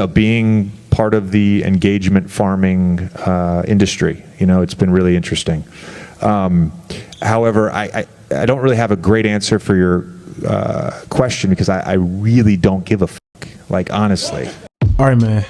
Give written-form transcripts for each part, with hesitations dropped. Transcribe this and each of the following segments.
being part of the engagement farming industry. It's been really interesting. However, I don't really have a great answer for your question because I really don't give a fuck, like, honestly. All right, man.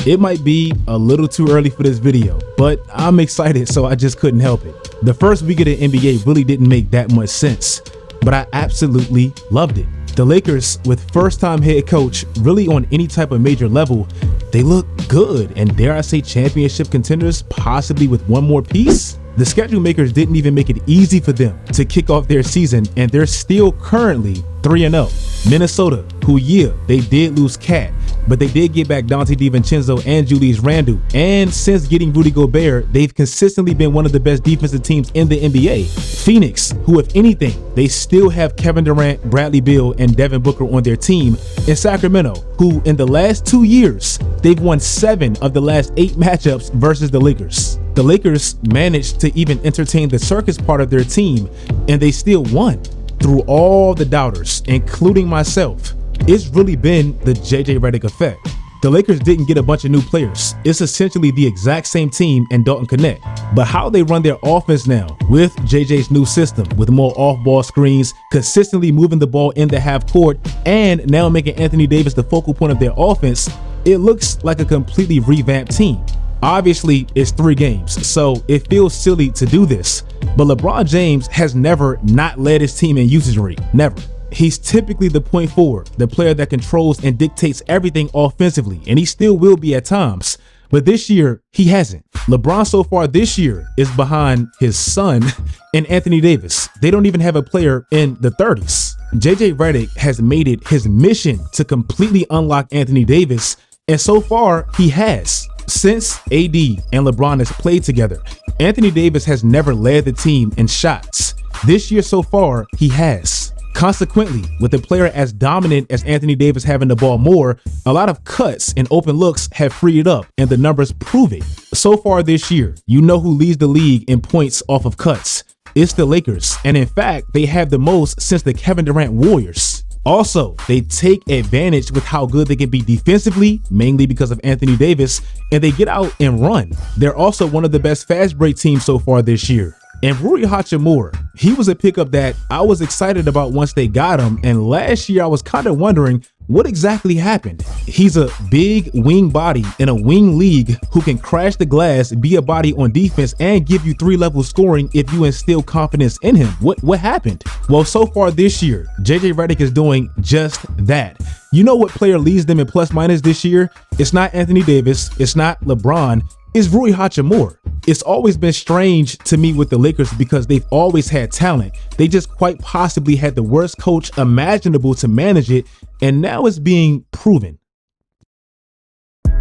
It might be a little too early for this video, but I'm excited, so I just couldn't help it. The first week of the NBA really didn't make that much sense, but I absolutely loved it. The Lakers, with first-time head coach really on any type of major level, they look good, and dare I say championship contenders, possibly with one more piece? The schedule makers didn't even make it easy for them to kick off their season, and they're still currently 3-0. Minnesota, who, yeah, they did lose Cat, but they did get back Dante DiVincenzo and Julius Randle, and since getting Rudy Gobert, they've consistently been one of the best defensive teams in the NBA. Phoenix, who, if anything, they still have Kevin Durant, Bradley Beal, and Devin Booker on their team. And Sacramento, who in the last 2 years, they've won 7 of the last 8 matchups versus the Lakers. The Lakers managed to even entertain the circus part of their team, and they still won. Through all the doubters, including myself, it's really been the JJ Redick effect. The Lakers didn't get a bunch of new players. It's essentially the exact same team and Dalton Connect. But how they run their offense now with JJ's new system, with more off-ball screens, consistently moving the ball in the half court, and now making Anthony Davis the focal point of their offense, it looks like a completely revamped team. Obviously, it's 3 games, so it feels silly to do this. But LeBron James has never not led his team in usage rate. Never. He's typically the point forward, the player that controls and dictates everything offensively, and he still will be at times. But this year, he hasn't. LeBron so far this year is behind his son and Anthony Davis. They don't even have a player in the 30s. JJ Redick has made it his mission to completely unlock Anthony Davis, and so far, he has. Since AD and LeBron has played together, Anthony Davis has never led the team in shots. This year so far, he has. Consequently, with a player as dominant as Anthony Davis having the ball more, a lot of cuts and open looks have freed up, and the numbers prove it. So far this year, you know who leads the league in points off of cuts? It's the Lakers, and in fact, they have the most since the Kevin Durant Warriors. Also, they take advantage with how good they can be defensively, mainly because of Anthony Davis, and they get out and run. They're also one of the best fast break teams so far this year. And Rui Hachimura, he was a pickup that I was excited about once they got him, and last year I was kind of wondering what exactly happened. He's a big wing body in a wing league who can crash the glass, be a body on defense, and give you 3-level scoring if you instill confidence in him. What happened? Well, so far this year, JJ Redick is doing just that. You know what player leads them in plus minus this year? It's not Anthony Davis, it's not LeBron, it's Rui Hachimura. It's always been strange to me with the Lakers because they've always had talent. They just quite possibly had the worst coach imaginable to manage it, and now it's being proven.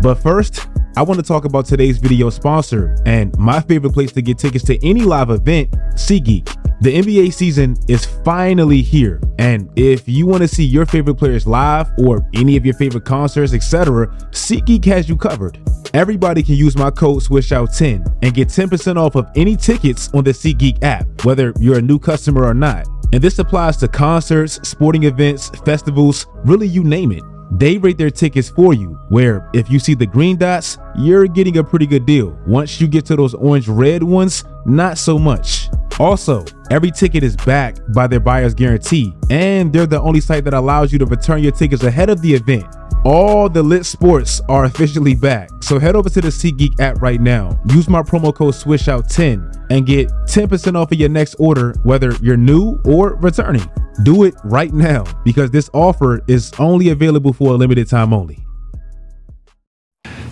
But first, I want to talk about today's video sponsor and my favorite place to get tickets to any live event, SeatGeek. The NBA season is finally here, and if you want to see your favorite players live or any of your favorite concerts, etc., SeatGeek has you covered. Everybody can use my code Swishout10 and get 10% off of any tickets on the SeatGeek app, whether you're a new customer or not. And this applies to concerts, sporting events, festivals, really you name it. They rate their tickets for you, where if you see the green dots, you're getting a pretty good deal. Once you get to those orange-red ones, not so much. Also, every ticket is backed by their buyer's guarantee, and they're the only site that allows you to return your tickets ahead of the event. All the lit sports are officially back, so head over to the SeatGeek app right now. Use my promo code Swishout10 and get 10% off of your next order, whether you're new or returning. Do it right now because this offer is only available for a limited time only.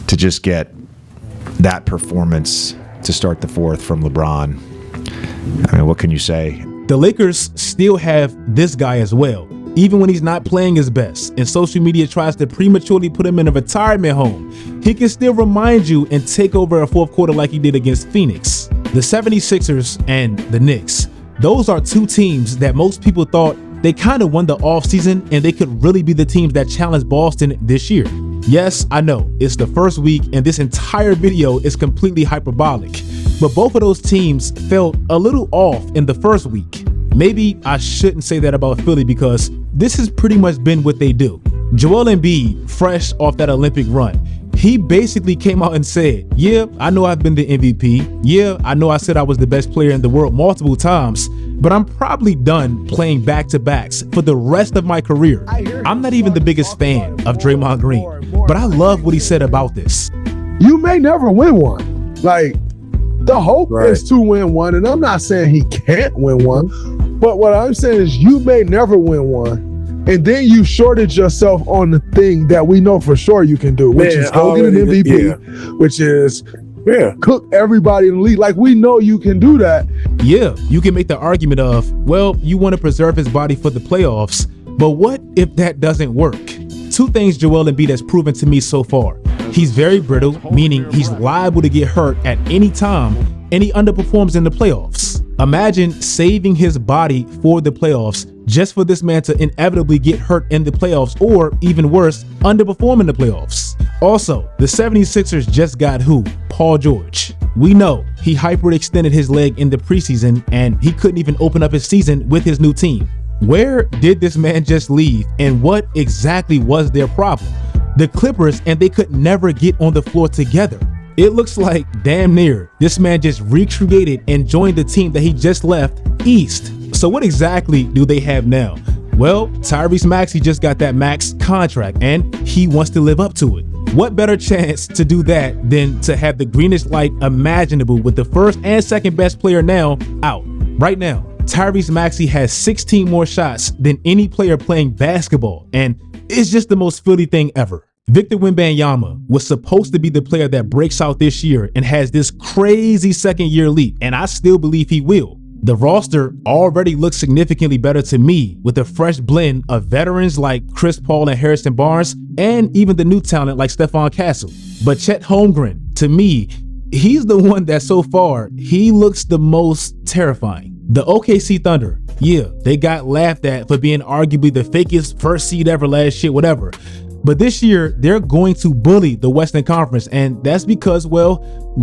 To just get that performance to start the fourth from LeBron, I mean, what can you say? The Lakers still have this guy as well, even when he's not playing his best and social media tries to prematurely put him in a retirement home. He can still remind you and take over a fourth quarter like he did against Phoenix. The 76ers and the Knicks, those are two teams that most people thought they kind of won the offseason and they could really be the teams that challenge Boston this year. Yes, I know, it's the first week and this entire video is completely hyperbolic, but both of those teams felt a little off in the first week. Maybe I shouldn't say that about Philly because this has pretty much been what they do. Joel Embiid, fresh off that Olympic run, he basically came out and said, yeah, I know I've been the MVP. Yeah, I know I said I was the best player in the world multiple times, but I'm probably done playing back-to-backs for the rest of my career. I'm not even the biggest fan of Draymond Green, but I love what he said about this. You may never win one. Like, the hope is to win one, and I'm not saying he can't win one, but what I'm saying is you may never win one, and then you shorted yourself on the thing that we know for sure you can do, which is go get an MVP, which is cook everybody in the league. Like, we know you can do that. Yeah, you can make the argument of, well, you want to preserve his body for the playoffs, but what if that doesn't work? Two things Joel Embiid has proven to me so far. He's very brittle, meaning he's liable to get hurt at any time, and he underperforms in the playoffs. Imagine saving his body for the playoffs just for this man to inevitably get hurt in the playoffs, or even worse, underperform in the playoffs. Also, the 76ers just got who? Paul George. We know he hyperextended his leg in the preseason, and he couldn't even open up his season with his new team. Where did this man just leave, and what exactly was their problem? The Clippers, and they could never get on the floor together. It looks like damn near this man just recreated and joined the team that he just left East. So what exactly do they have now? Well, Tyrese Maxey just got that max contract, and he wants to live up to it. What better chance to do that than to have the greenest light imaginable with the first and second best player now out right now? Tyrese Maxey has 16 more shots than any player playing basketball, and it's just the most Philly thing ever. Victor Wembanyama was supposed to be the player that breaks out this year and has this crazy second-year leap, and I still believe he will. The roster already looks significantly better to me with a fresh blend of veterans like Chris Paul and Harrison Barnes, and even the new talent like Stephon Castle. But Chet Holmgren, to me, he's the one that so far, he looks the most terrifying. The OKC Thunder, yeah, they got laughed at for being arguably the fakest first seed ever last year, whatever. But this year, they're going to bully the Western Conference, and that's because, well,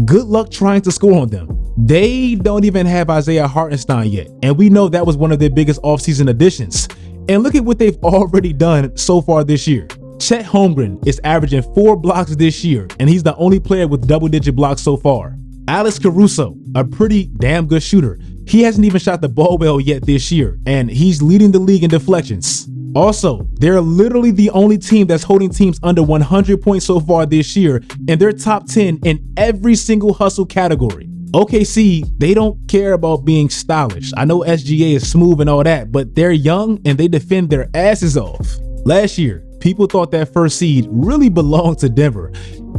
good luck trying to score on them. They don't even have Isaiah Hartenstein yet, and we know that was one of their biggest offseason additions. And look at what they've already done so far this year. Chet Holmgren is averaging 4 blocks this year, and he's the only player with double-digit blocks so far. Alex Caruso, a pretty damn good shooter. He hasn't even shot the ball well yet this year, and he's leading the league in deflections. Also, they're literally the only team that's holding teams under 100 points so far this year, and they're top 10 in every single hustle category. OKC, they don't care about being stylish. I know SGA is smooth and all that, but they're young and they defend their asses off. Last year, people thought that first seed really belonged to Denver,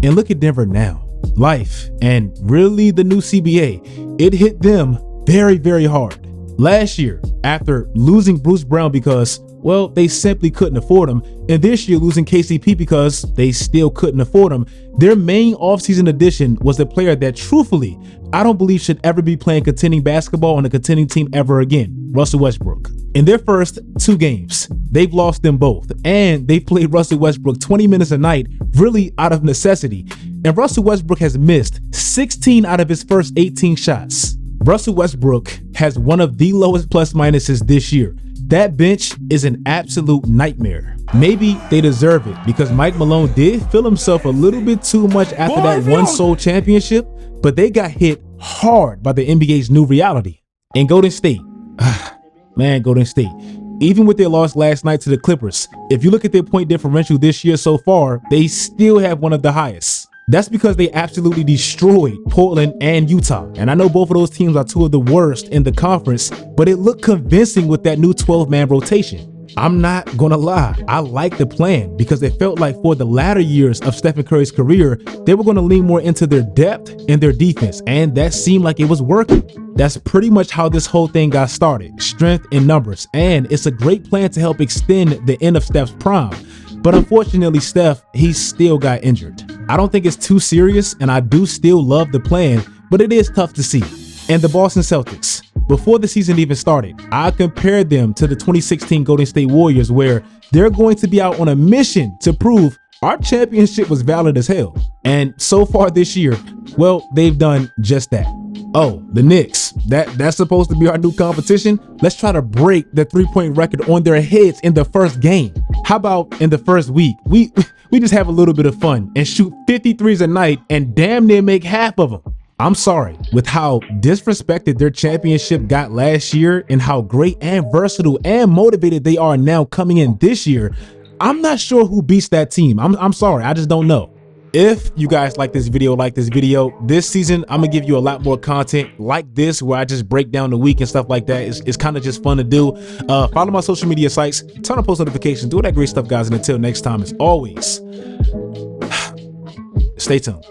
and look at Denver now. Life, and really the new CBA, it hit them very, very hard. Last year, after losing Bruce Brown because, well, they simply couldn't afford him, and this year losing KCP because they still couldn't afford him, their main offseason addition was a player that truthfully, I don't believe should ever be playing contending basketball on a contending team ever again, Russell Westbrook. In their first 2 games, they've lost them both, and they played Russell Westbrook 20 minutes a night, really out of necessity, and Russell Westbrook has missed 16 out of his first 18 shots. Russell Westbrook has one of the lowest plus minuses this year. That bench is an absolute nightmare. Maybe they deserve it because Mike Malone did feel himself a little bit too much after that one sole championship, but they got hit hard by the NBA's new reality. And Golden State, man, Golden State, even with their loss last night to the Clippers, if you look at their point differential this year so far, they still have one of the highest. That's because they absolutely destroyed Portland and Utah. And I know both of those teams are 2 of the worst in the conference, but it looked convincing with that new 12-man rotation. I'm not gonna lie, I like the plan because it felt like for the latter years of Stephen Curry's career, they were gonna lean more into their depth and their defense, and that seemed like it was working. That's pretty much how this whole thing got started, strength in numbers, and it's a great plan to help extend the end of Steph's prime. But unfortunately, Steph, he still got injured. I don't think it's too serious, and I do still love the plan, but it is tough to see. And the Boston Celtics, before the season even started, I compared them to the 2016 Golden State Warriors, where they're going to be out on a mission to prove our championship was valid as hell. And so far this year, well, they've done just that. Oh, the Knicks. That's supposed to be our new competition. Let's try to break the 3-point record on their heads in the first game. How about in the first week? We just have a little bit of fun and shoot 53s a night and damn near make half of them. I'm sorry, with how disrespected their championship got last year and how great and versatile and motivated they are now coming in this year, I'm not sure who beats that team. I'm sorry, I just don't know. If you guys like this video, this season, I'm gonna give you a lot more content like this where I just break down the week and stuff like that. It's kind of just fun to do. Follow my social media sites, turn on post notifications, do all that great stuff, guys. And until next time, as always, stay tuned.